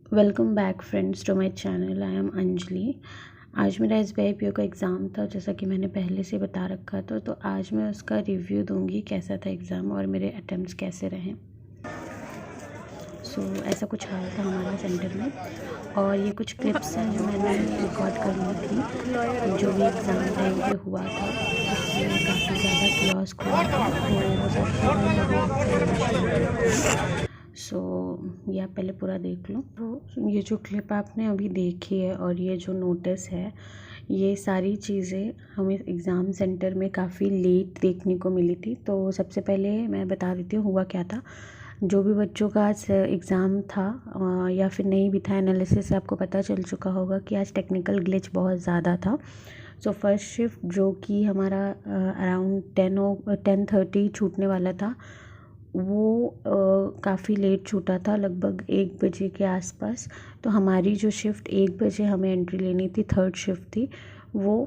Welcome back friends to my channel. I am Anjali. आज मेरा SBI का एग्ज़ाम था, जैसा कि मैंने पहले से बता रखा था। तो आज मैं उसका रिव्यू दूंगी, कैसा था एग्ज़ाम और मेरे अटेम्प्ट्स कैसे रहे। ऐसा कुछ हाल था हमारा सेंटर में। और ये कुछ क्लिप्स हैं जो मैंने रिकॉर्ड कर ली थी, जो भी एग्ज़ाम टाइम पे हुआ था। उसमें काफ़ी ज़्यादा कियोस्क हुआ था, तो वो सब चीज़ें मैं भी आपसे आज शेयर करती हूँ। ये आप पहले पूरा देख लो। तो ये जो क्लिप आपने अभी देखी है और ये जो नोटिस है, ये सारी चीज़ें हमें एग्ज़ाम सेंटर में काफ़ी लेट देखने को मिली थी। तो सबसे पहले मैं बता देती हूँ हुआ क्या था। जो भी बच्चों का आज एग्ज़ाम था या फिर नहीं भी था, एनालिसिस से आपको पता चल चुका होगा कि आज टेक्निकल ग्लिच बहुत ज़्यादा था। फर्स्ट शिफ्ट जो कि हमारा अराउंड 10:30 छूटने वाला था, वो काफ़ी लेट छूटा था, लगभग 1 बजे के आसपास। तो हमारी जो शिफ्ट 1 बजे हमें एंट्री लेनी थी, थर्ड शिफ्ट थी, वो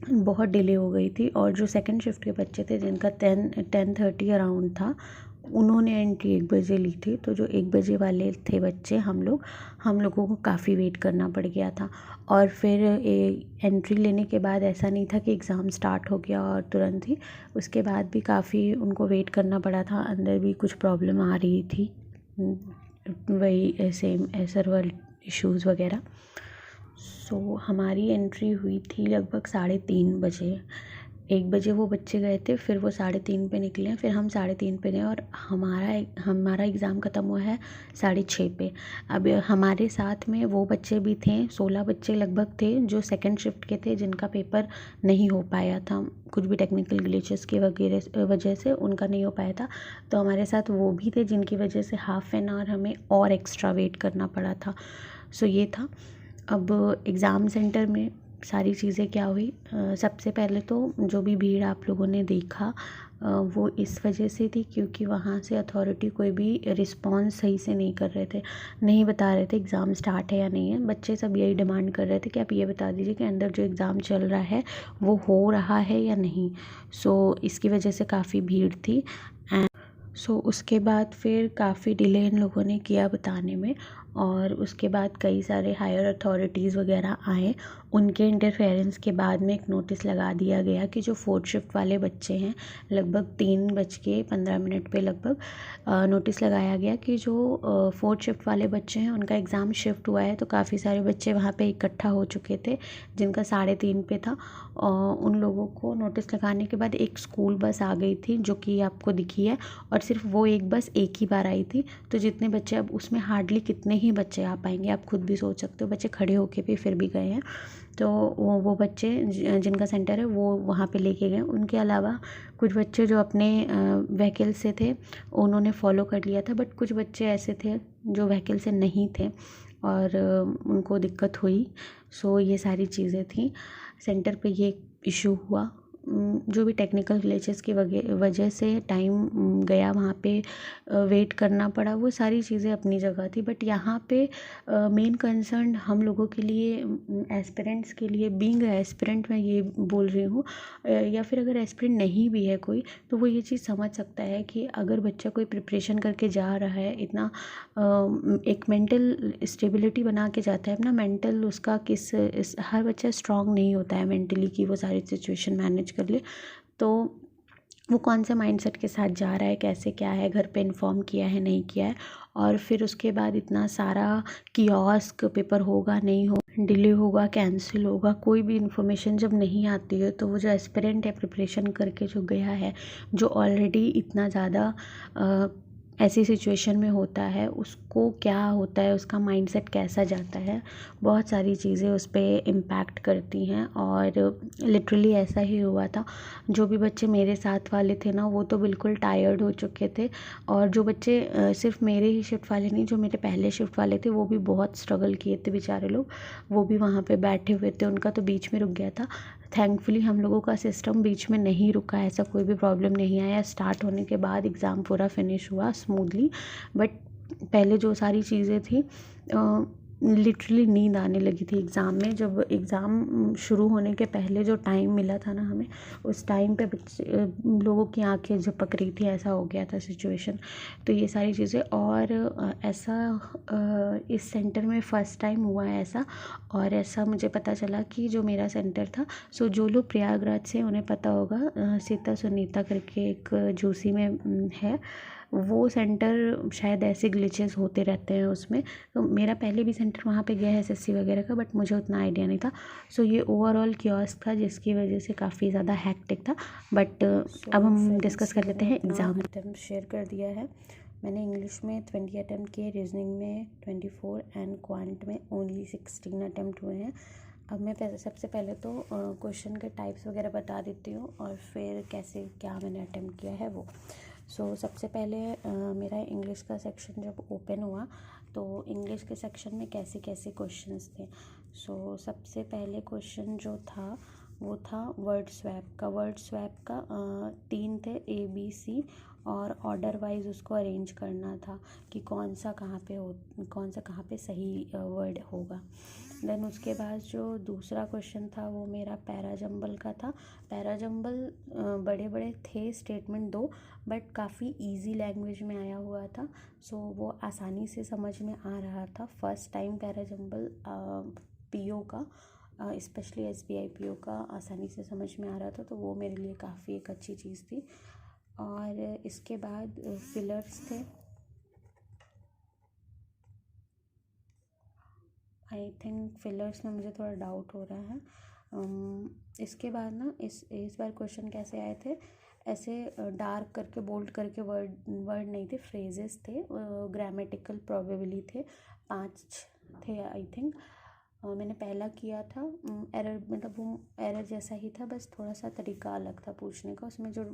बहुत डिले हो गई थी। और जो सेकंड शिफ्ट के बच्चे थे, जिनका 10:30 अराउंड था, उन्होंने एंट्री 1 बजे ली थी। तो जो 1 बजे वाले थे बच्चे, हम लोगों को काफ़ी वेट करना पड़ गया था। और फिर एंट्री लेने के बाद ऐसा नहीं था कि एग्ज़ाम स्टार्ट हो गया और तुरंत ही, उसके बाद भी काफ़ी उनको वेट करना पड़ा था। अंदर भी कुछ प्रॉब्लम आ रही थी, वही सेम सर्वर इश्यूज़ वगैरह। हमारी एंट्री हुई थी लगभग 3:30 बजे। 1 बजे वो बच्चे गए थे, फिर वो 3:30 पे निकले, फिर हम 3:30 पे गए और हमारा एग्ज़ाम ख़त्म हुआ है 6:30 पे। अब हमारे साथ में वो बच्चे भी थे, 16 बच्चे लगभग थे, जो सेकंड शिफ्ट के थे, जिनका पेपर नहीं हो पाया था, कुछ भी टेक्निकल ग्लिचेस की वजह से उनका नहीं हो पाया था। तो हमारे साथ वो भी थे, जिनकी वजह से हाफ़ एन आवर हमें और एक्स्ट्रा वेट करना पड़ा था। ये था। अब एग्ज़ाम सेंटर में सारी चीज़ें क्या हुई, सबसे पहले तो जो भी भीड़ आप लोगों ने देखा, वो इस वजह से थी क्योंकि वहाँ से अथॉरिटी कोई भी रिस्पॉन्स सही से नहीं कर रहे थे, नहीं बता रहे थे एग्ज़ाम स्टार्ट है या नहीं है। बच्चे सब यही डिमांड कर रहे थे कि आप ये बता दीजिए कि अंदर जो एग्ज़ाम चल रहा है वो हो रहा है या नहीं। इसकी वजह से काफ़ी भीड़ थी। उसके बाद फिर काफ़ी डिले इन लोगों ने किया बताने में। और उसके बाद कई सारे हायर अथॉरिटीज़ वगैरह आए, उनके इंटरफेरेंस के बाद में एक नोटिस लगा दिया गया कि जो फोर्थ शिफ्ट वाले बच्चे हैं, लगभग 3:15 पे लगभग नोटिस लगाया गया कि जो फोर्थ शिफ्ट वाले बच्चे हैं, उनका एग्ज़ाम शिफ्ट हुआ है। तो काफ़ी सारे बच्चे वहाँ पे इकट्ठा हो चुके थे, जिनका 3:30 पे था। उन लोगों को नोटिस लगाने के बाद एक स्कूल बस आ गई थी, जो कि आपको दिखी है, और सिर्फ वो एक बस एक ही बार आई थी। तो जितने बच्चे, अब उसमें हार्डली कितने ही बच्चे आ पाएंगे, आप खुद भी सोच सकते हो। बच्चे खड़े होके भी फिर भी गए हैं। तो वो बच्चे जिनका सेंटर है, वो वहाँ पे लेके गए। उनके अलावा कुछ बच्चे जो अपने व्हीकल से थे, उन्होंने फॉलो कर लिया था। बट कुछ बच्चे ऐसे थे जो व्हीकल से नहीं थे और उनको दिक्कत हुई। ये सारी चीज़ें थी सेंटर पे। ये इशू हुआ, जो भी टेक्निकल ग्लिचेस की वजह से टाइम गया, वहाँ पे वेट करना पड़ा, वो सारी चीज़ें अपनी जगह थी। बट यहाँ पे मेन कंसर्न हम लोगों के लिए, एस्पिरेंट्स के लिए, बीइंग एस्पिरेंट मैं ये बोल रही हूँ, या फिर अगर एस्पिरेंट नहीं भी है कोई, तो वो ये चीज़ समझ सकता है कि अगर बच्चा कोई प्रिपरेशन करके जा रहा है, इतना एक मेंटल स्टेबिलिटी बना के जाता है अपना, मेंटल उसका हर बच्चा स्ट्रांग नहीं होता है मेंटली कि वो सारी सिचुएशन मैनेज कर ले। तो वो कौन से माइंडसेट के साथ जा रहा है, कैसे क्या है, घर पे इन्फॉर्म किया है नहीं किया है, और फिर उसके बाद इतना सारा कियोस्क, पेपर होगा नहीं हो, डिले होगा, कैंसिल होगा, कोई भी इन्फॉर्मेशन जब नहीं आती है, तो वो जो एस्पिरेंट है प्रिपरेशन करके जो गया है, जो ऑलरेडी इतना ज़्यादा ऐसी सिचुएशन में होता है, उसको क्या होता है, उसका माइंडसेट कैसा जाता है, बहुत सारी चीज़ें उस पर इम्पैक्ट करती हैं। और लिटरली ऐसा ही हुआ था। जो भी बच्चे मेरे साथ वाले थे ना, वो तो बिल्कुल टायर्ड हो चुके थे। और जो बच्चे सिर्फ मेरे ही शिफ्ट वाले नहीं, जो मेरे पहले शिफ्ट वाले थे, वो भी बहुत स्ट्रगल किए थे बेचारे लोग। वो भी वहाँ पे बैठे हुए थे, उनका तो बीच में रुक गया था। थैंकफुली हम लोगों का सिस्टम बीच में नहीं रुका, ऐसा कोई भी प्रॉब्लम नहीं आया। स्टार्ट होने के बाद एग्ज़ाम पूरा फिनिश हुआ स्मूथली। बट पहले जो सारी चीज़ें थी, लिटरली नींद आने लगी थी एग्ज़ाम में। जब एग्ज़ाम शुरू होने के पहले जो टाइम मिला था ना हमें, उस टाइम पे बच्चे लोगों की आंखें झपक रही थी, ऐसा हो गया था सिचुएशन। तो ये सारी चीज़ें, और ऐसा इस सेंटर में फ़र्स्ट टाइम हुआ है ऐसा। और ऐसा मुझे पता चला कि जो मेरा सेंटर था, सो जो लोग प्रयागराज से, उन्हें पता होगा, सीता सुनीता करके एक जूसी में है वो सेंटर। शायद ऐसे ग्लिचेस होते रहते हैं उसमें। तो मेरा पहले भी सेंटर वहाँ पे गया है एसएससी वगैरह का, बट मुझे उतना आइडिया नहीं था। सो ये ओवरऑल कियोस्क था, जिसकी वजह से काफ़ी ज़्यादा हैक्टिक था। बट अब हम डिस्कस कर लेते हैं एग्ज़ाम। अटेम्प्ट शेयर कर दिया है मैंने। इंग्लिश में 20 अटेम्प्ट किए, रीजनिंग में 24 एंड क्वांट में ओनली 16 अटेम्प्ट हुए हैं। अब मैं सबसे पहले तो क्वेश्चन के टाइप्स वगैरह बता देती हूँ, और फिर कैसे क्या मैंने अटेम्प्ट किया है वो। सबसे पहले मेरा इंग्लिश का सेक्शन जब ओपन हुआ, तो इंग्लिश के सेक्शन में कैसे कैसे क्वेश्चंस थे। सबसे पहले क्वेश्चन जो था वो था वर्ड स्वैप का। वर्ड स्वैप का 3 थे, ABC, और ऑर्डर वाइज उसको अरेंज करना था कि कौन सा कहाँ पे सही वर्ड होगा। देन उसके बाद जो दूसरा क्वेश्चन था वो मेरा पैराजंबल का था। पैराजंबल बड़े बड़े थे स्टेटमेंट 2, बट काफ़ी इजी लैंग्वेज में आया हुआ था। वो आसानी से समझ में आ रहा था। फर्स्ट टाइम पैराजंबल पीओ का, स्पेशली SBI पीओ का आसानी से समझ में आ रहा था, तो वो मेरे लिए काफ़ी एक अच्छी चीज़ थी। और इसके बाद फिलर्स थे। आई थिंक फिलर्स में मुझे थोड़ा डाउट हो रहा है। इसके बाद ना इस बार क्वेश्चन कैसे आए थे, ऐसे डार्क करके बोल्ड करके वर्ड नहीं थे, फ्रेजेस थे, ग्रामेटिकल प्रोबेबली थे, 5 थे आई थिंक। मैंने पहला किया था, एरर मतलब वो एरर जैसा ही था, बस थोड़ा सा तरीका अलग था पूछने का। उसमें जो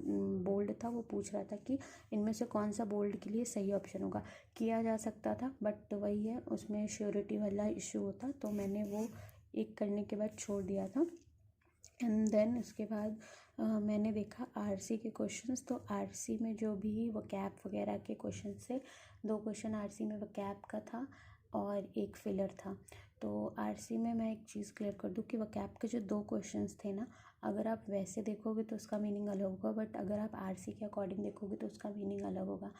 बोल्ड था वो पूछ रहा था कि इनमें से कौन सा बोल्ड के लिए सही ऑप्शन होगा। किया जा सकता था, बट वही है, उसमें श्योरिटी वाला इशू होता, तो मैंने वो एक करने के बाद छोड़ दिया था। एंड देन उसके बाद मैंने देखा आरसी के क्वेश्चंस। तो आरसी में जो भी वोकैब वगैरह के क्वेश्चन थे, 2 क्वेश्चन आरसी में वोकैब का था और एक फिलर था। तो आरसी में मैं एक चीज़ क्लियर कर दूं कि वोकैब के जो 2 क्वेश्चंस थे ना, अगर आप वैसे देखोगे तो उसका मीनिंग अलग होगा, बट अगर आप आरसी के अकॉर्डिंग देखोगे तो उसका मीनिंग अलग होगा।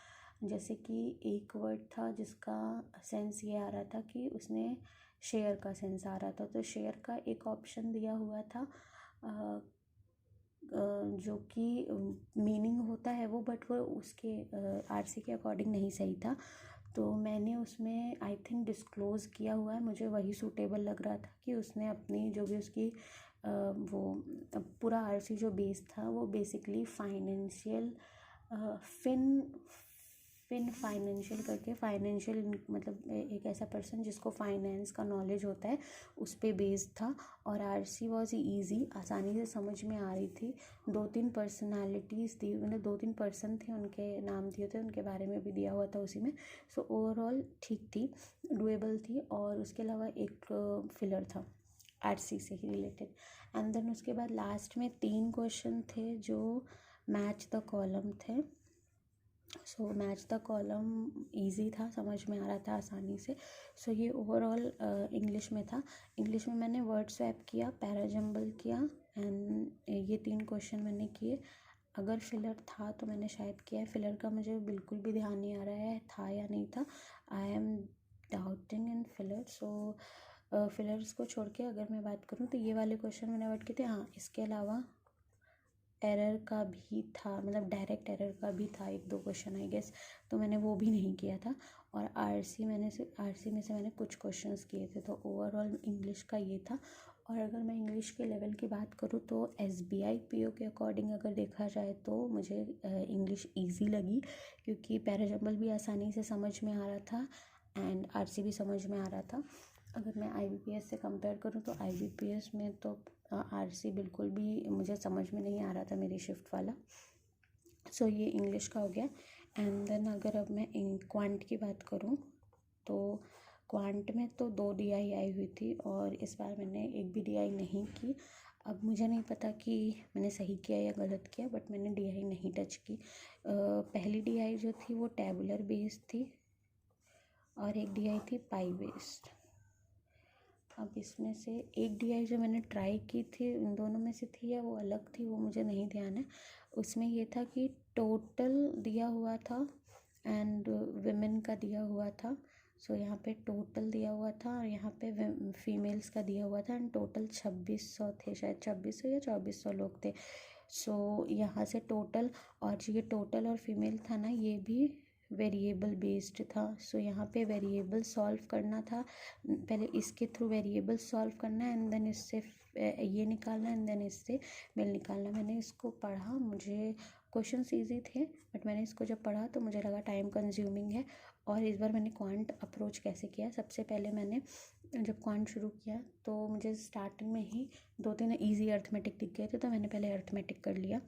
जैसे कि एक वर्ड था जिसका सेंस ये आ रहा था कि उसने शेयर का सेंस आ रहा था, तो शेयर का एक ऑप्शन दिया हुआ था जो कि मीनिंग होता है वो, बट वो उसके आरसी के अकॉर्डिंग नहीं सही था। तो मैंने उसमें आई थिंक डिस्क्लोज़ किया हुआ है, मुझे वही सूटेबल लग रहा था कि उसने अपनी जो भी उसकी वो पूरा आरसी जो बेस था वो बेसिकली फाइनेंशियल फिन फाइनेंशियल करके, फाइनेंशियल मतलब एक ऐसा पर्सन जिसको फाइनेंस का नॉलेज होता है, उस पे बेस्ड था। और आरसी वॉज ईजी, आसानी से समझ में आ रही थी। 2-3 पर्सनालिटीज़ थी, मतलब 2-3 पर्सन थे, उनके नाम दिए थे, उनके बारे में भी दिया हुआ था उसी में। ओवरऑल ठीक थी, डुएबल थी। और उसके अलावा एक फिलर था आरसी से ही रिलेटेड। एंड देन उसके बाद लास्ट में 3 क्वेश्चन थे जो मैच द कॉलम थे। मैच द कॉलम इजी था, समझ में आ रहा था आसानी से। ये ओवरऑल इंग्लिश में था। इंग्लिश में मैंने वर्ड स्वैप किया, पैराजंबल किया, एंड ये 3 क्वेश्चन मैंने किए। अगर फिलर था तो मैंने शायद किया है, फिलर का मुझे बिल्कुल भी ध्यान नहीं आ रहा है था या नहीं था। I am doubting in filler. Fillers को छोड़ के अगर मैं बात करूँ तो ये वाले क्वेश्चन मैंने अवॉइड किए थे। हाँ, इसके अलावा एरर का भी था, मतलब डायरेक्ट एरर का भी था 1-2 क्वेश्चन आई गेस, तो मैंने वो भी नहीं किया था। और आरसी में से मैंने कुछ क्वेश्चंस किए थे। तो ओवरऑल इंग्लिश का ये था। और अगर मैं इंग्लिश के लेवल की बात करूँ तो SBI पीओ के अकॉर्डिंग अगर देखा जाए तो मुझे इंग्लिश ईजी लगी, क्योंकि पैराजंबल भी आसानी से समझ में आ रहा था एंड आरसी भी समझ में आ रहा था। अगर मैं IBPS से कंपेयर करूँ तो IBPS में तो आरसी बिल्कुल भी मुझे समझ में नहीं आ रहा था, मेरी शिफ्ट वाला। ये इंग्लिश का हो गया। एंड देन अगर अब मैं क्वांट की बात करूँ तो क्वांट में तो 2 DI आई हुई थी, और इस बार मैंने एक भी DI नहीं की। अब मुझे नहीं पता कि मैंने सही किया या गलत किया, बट मैंने DI नहीं टच की। पहली DI जो थी वो टैबुलर बेस्ड थी, और एक DI थी पाई बेस्ड। अब इसमें से एक DI जो मैंने ट्राई की थी उन दोनों में से थी या वो अलग थी वो मुझे नहीं ध्यान है। उसमें ये था कि टोटल दिया हुआ था एंड विमेन का दिया हुआ था। सो यहाँ पे टोटल दिया हुआ था और यहाँ पे फीमेल्स का दिया हुआ था एंड टोटल 2600 थे, शायद 2600 या 2400 लोग थे। सो यहाँ से टोटल, और ये टोटल और फीमेल था ना ये भी वेरिएबल बेस्ड था। सो यहाँ पे वेरिएबल सॉल्व करना था, पहले इसके थ्रू वेरिएबल सॉल्व करना है एंड देन इससे ये निकालना एंड देन इससे मेल निकालना। मैंने इसको पढ़ा, मुझे क्वेश्चंस इजी थे बट मैंने इसको जब पढ़ा तो मुझे लगा टाइम कंज्यूमिंग है। और इस बार मैंने क्वांट अप्रोच कैसे किया, सबसे पहले मैंने जब क्वांट शुरू किया तो मुझे स्टार्टिंग में ही 2-3 ईजी अर्थमेटिक दिख गए थे तो मैंने पहले अर्थमेटिक कर लिया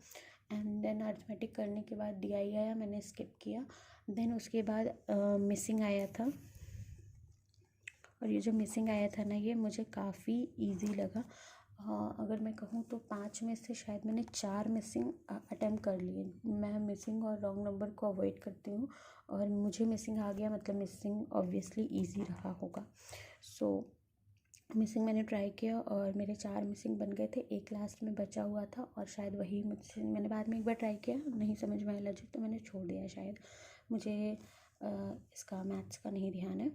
एंड देन अर्थमेटिक करने के बाद DI आया, मैंने स्किप किया। देन उसके बाद मिसिंग आया था और ये जो मिसिंग आया था ना ये मुझे काफ़ी इजी लगा। अगर मैं कहूँ तो 5 में से शायद मैंने 4 मिसिंग अटैम्प्ट कर लिए। मैं मिसिंग और रॉन्ग नंबर को अवॉइड करती हूँ और मुझे मिसिंग आ गया मतलब मिसिंग ऑब्वियसली इजी रहा होगा। सो मिसिंग मैंने ट्राई किया और मेरे 4 मिसिंग बन गए थे, एक लास्ट में बचा हुआ था और शायद वही मुझसे मैंने बाद में एक बार ट्राई किया, नहीं समझ में आया लॉजिक तो मैंने छोड़ दिया। शायद मुझे इसका मैथ्स का नहीं ध्यान है।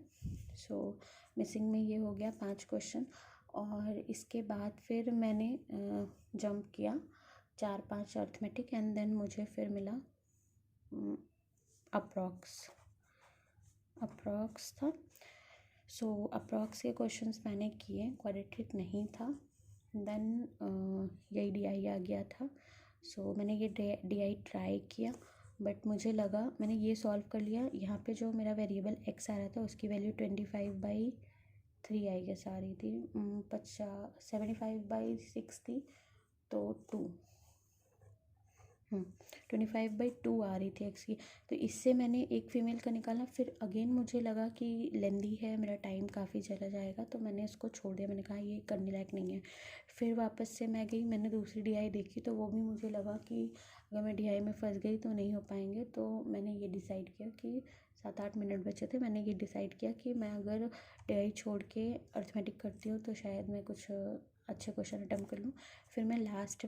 सो मिसिंग में ये हो गया 5 क्वेश्चन और इसके बाद फिर मैंने जंप किया 4-5 अर्थमेटिक एंड देन मुझे फिर मिला अप्रॉक्स था। सो अप्रॉक्स के क्वेश्चंस मैंने किए, क्वाड्रेटिक नहीं था। देन यही DI आ गया था। सो मैंने ये DI ट्राई किया बट मुझे लगा मैंने ये सॉल्व कर लिया। यहाँ पे जो मेरा वेरिएबल x आ रहा था उसकी वैल्यू 25/3 आई गेस आ रही थी, 75/6 थी तो 25/2 आ रही थी x की। तो इससे मैंने एक फ़ीमेल का निकाला, फिर अगेन मुझे लगा कि लेंदी है, मेरा टाइम काफ़ी चला जाएगा तो मैंने इसको छोड़ दिया, मैंने कहा ये करने लायक नहीं है। फिर वापस से मैं गई, मैंने दूसरी DI देखी तो वो भी मुझे लगा कि अगर मैं DI में फंस गई तो नहीं हो पाएंगे। तो मैंने ये डिसाइड किया कि 7-8 मिनट बचे थे, मैंने ये डिसाइड किया कि मैं अगर DI छोड़ के अर्थमेटिक करती हूँ तो शायद मैं कुछ अच्छे क्वेश्चन अटैम्प्ट कर लूँ। फिर मैं लास्ट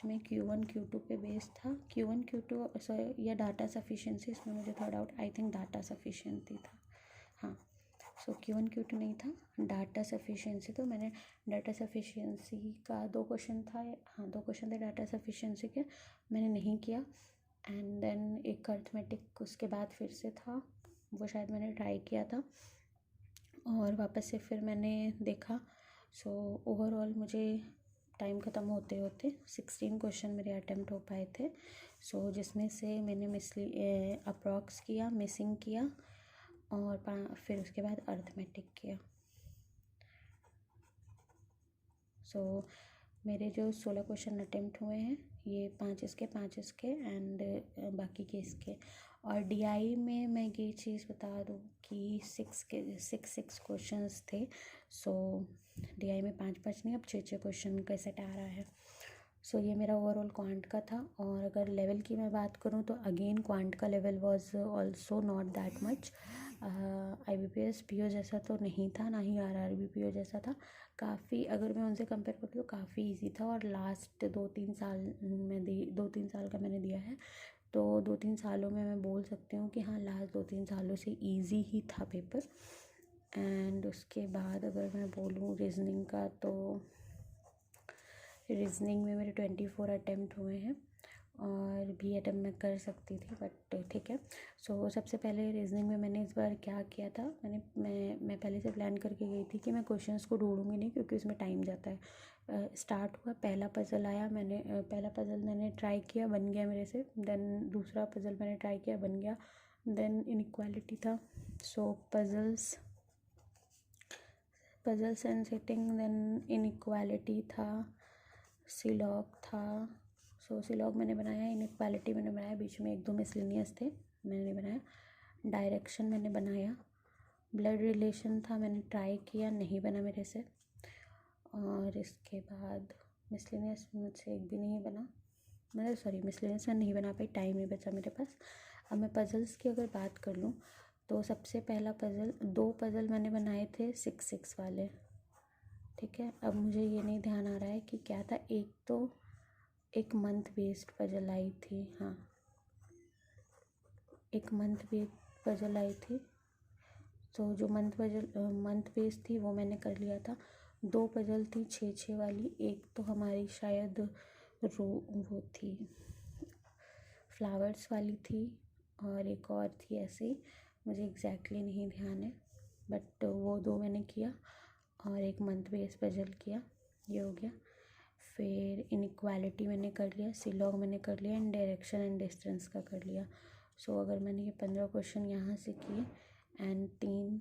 में Q1 Q2 पे बेस्ड था, Q1 Q2 सॉरी या डाटा सफिशिएंसी, इसमें मुझे थोड़ा doubt, I think data sufficiency था। हाँ, सो Q1 Q2 नहीं था, डाटा सफिशिएंसी। तो मैंने डाटा सफिशिएंसी का 2 क्वेश्चन था, हाँ 2 क्वेश्चन थे डाटा सफिशिएंसी के, मैंने नहीं किया। एंड देन एक अर्थमेटिक उसके बाद फिर से था, वो शायद मैंने ट्राई किया था और वापस से फिर मैंने देखा। सो ओवरऑल मुझे टाइम ख़त्म होते होते 16 क्वेश्चन मेरे अटैम्प्ट हो पाए थे। सो जिसमें से मैंने अप्रॉक्स किया, मिसिंग किया और फिर उसके बाद अर्थमेटिक किया। सो मेरे जो 16 क्वेश्चन अटैम्प्ट हुए हैं ये 5 इसके एंड बाकी के इसके। और DI में मैं ये चीज़ बता दूँ कि 6 क्वेश्चंस थे। सो DI में 5-5 नहीं, अब 6 क्वेश्चन का सेट आ रहा है। सो ये मेरा ओवरऑल क्वांट का था। और अगर लेवल की मैं बात करूँ तो अगेन क्वांट का level was also not that much. IBPS PO जैसा तो नहीं था, ना ही RRB PO जैसा था। काफ़ी, अगर मैं उनसे कंपेयर करूँ तो काफ़ी इजी था। और लास्ट 2-3 साल में 2-3 साल का मैंने दिया है तो 2-3 सालों में मैं बोल सकती हूँ कि हाँ लास्ट 2-3 सालों से इजी ही था पेपर। एंड उसके बाद अगर मैं बोलूँ रीजनिंग का तो रीजनिंग में मेरे 24 अटैम्प्ट हुए हैं और भी अटैम्प्ट मैं कर सकती थी बट ठीक है। सो सबसे पहले रीजनिंग में मैंने इस बार क्या किया था, मैं पहले से प्लान करके गई थी कि मैं क्वेश्चंस को ढूंढूंगी नहीं क्योंकि उसमें टाइम जाता है। स्टार्ट हुआ, पहला पज़ल आया, पहला पज़ल मैंने ट्राई किया, बन गया मेरे से। देन दूसरा पज़ल मैंने ट्राई किया, बन गया। देन इनइक्वालिटी था, so puzzles and setting, then inequality था, सिलॉग था। सो सिलॉग मैंने बनाया, इनइक्वालिटी मैंने बनाया, बीच में 1-2 मिसलिनियस थे मैंने बनाया, डायरेक्शन मैंने बनाया, ब्लड रिलेशन था मैंने ट्राई किया, नहीं बना मेरे से। और इसके बाद मिसलिनियस मुझसे एक भी नहीं बना, मतलब सॉरी मिसलिनियस मैं नहीं बना पाई, टाइम नहीं बचा मेरे पास। अब मैं पज़ल्स की अगर बात कर लूँ तो सबसे पहला पज़ल, 2 पज़ल मैंने बनाए थे 6-6 वाले, ठीक है। अब मुझे ये नहीं ध्यान आ रहा है कि क्या था। एक मंथ बेस्ड पजल आई थी, हाँ, एक मंथ बेस्ड पजल आई थी। तो जो मंथ बेस्ड थी वो मैंने कर लिया था। 2 पजल थी 6-6 वाली। एक तो हमारी शायद वो थी फ्लावर्स वाली थी, और एक और थी ऐसे ही, मुझे एग्जैक्टली नहीं ध्यान है, बट वो 2 मैंने किया और एक मंथ बेस पजल किया। ये हो गया। फिर इनइक्वालिटी मैंने कर लिया, सिलॉग मैंने कर लिया, एंड डायरेक्शन एंड डिस्टेंस का कर लिया। सो अगर मैंने ये 15 क्वेश्चन यहाँ से किए एंड 5,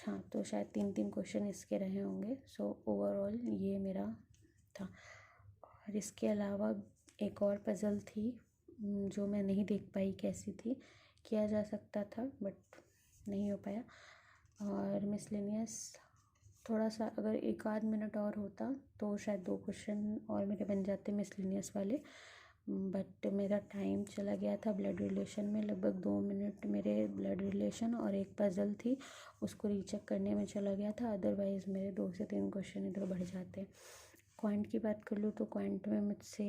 हाँ, तो शायद 3-3 क्वेश्चन इसके रहे होंगे। सो ओवरऑल ये मेरा था। और इसके अलावा एक और पज़ल थी जो मैं नहीं देख पाई कैसी थी, किया जा सकता था बट नहीं हो पाया। और मिसलेनियस थोड़ा सा, अगर 1 आध मिनट और होता तो शायद 2 क्वेश्चन और मेरे बन जाते मिसलेनियस वाले, बट मेरा टाइम चला गया था ब्लड रिलेशन में। लगभग 2 मिनट मेरे ब्लड रिलेशन और एक पज़ल थी उसको रीचेक करने में चला गया था। अदरवाइज़ मेरे 2 से 3 क्वेश्चन इधर बढ़ जाते। क्वांट की बात कर लूँ तो क्वांट में मुझसे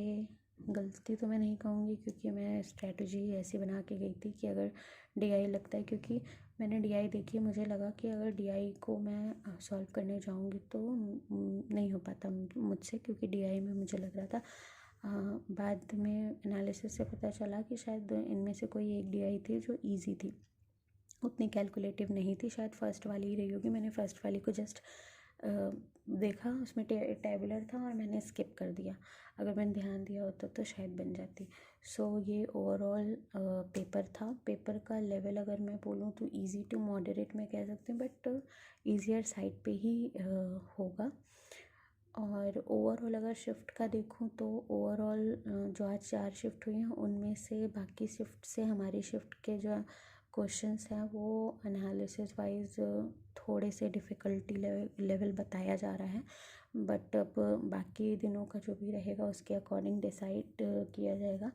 गलती तो मैं नहीं कहूँगी, क्योंकि मैं स्ट्रैटेजी ऐसी बना के गई थी कि अगर डीआई लगता है, क्योंकि मैंने डीआई देखी, मुझे लगा कि अगर डीआई को मैं सॉल्व करने जाऊँगी तो नहीं हो पाता मुझसे, क्योंकि डीआई में मुझे लग रहा था। बाद में एनालिसिस से पता चला कि शायद इनमें से कोई एक डीआई थी जो ईजी थी, उतनी कैलकुलेटिव नहीं थी। शायद फ़र्स्ट वाली ही रही होगी। मैंने फ़र्स्ट वाली को जस्ट देखा, उसमें टेबुलर था और मैंने स्किप कर दिया। अगर मैंने ध्यान दिया होता तो शायद बन जाती। सो ये ओवरऑल पेपर था। पेपर का लेवल अगर मैं बोलूँ तो इजी टू मॉडरेट मैं कह सकती हूँ, बट ईजियर साइड पे ही होगा। और ओवरऑल अगर शिफ्ट का देखूँ तो ओवरऑल जो आज 4 शिफ्ट हुई हैं उनमें से बाकी शिफ्ट से हमारी शिफ्ट के जो क्वेश्चंस हैं वो एनालिसिस वाइज थोड़े से डिफ़िकल्टी लेवल बताया जा रहा है, बट अब बाकी दिनों का जो भी रहेगा उसके अकॉर्डिंग डिसाइड किया जाएगा।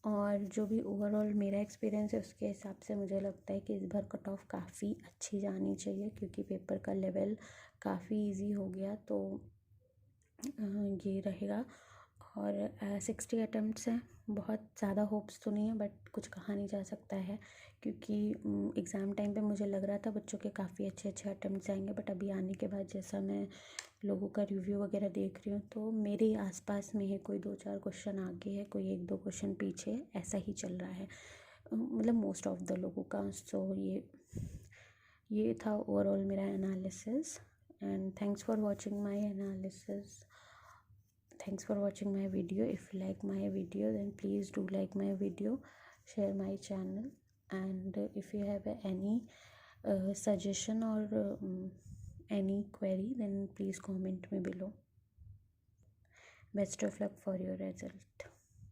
और जो भी ओवरऑल मेरा एक्सपीरियंस है उसके हिसाब से मुझे लगता है कि इस बार कट ऑफ काफ़ी अच्छी जानी चाहिए, क्योंकि पेपर का लेवल काफ़ी इजी हो गया। तो ये रहेगा। और 60 अटेम्प्ट्स हैं, बहुत ज़्यादा होप्स तो नहीं है, बट कुछ कहा नहीं जा सकता है, क्योंकि एग्ज़ाम टाइम पे मुझे लग रहा था बच्चों के काफ़ी अच्छे अच्छे अटेम्प्ट्स आएंगे, बट अभी आने के बाद जैसा मैं लोगों का रिव्यू वगैरह देख रही हूँ तो मेरे आसपास में है, कोई 2-4 क्वेश्चन आगे है, कोई 1-2 क्वेश्चन पीछे है, ऐसा ही चल रहा है, मतलब मोस्ट ऑफ द लोगों का। सो ये था ओवरऑल मेरा analysis. And thanks for watching my analysis. Thanks for watching my video. If you like my video then please do like my video, share my channel, and if you have any suggestion or any query then please comment me below. Best of luck for your result.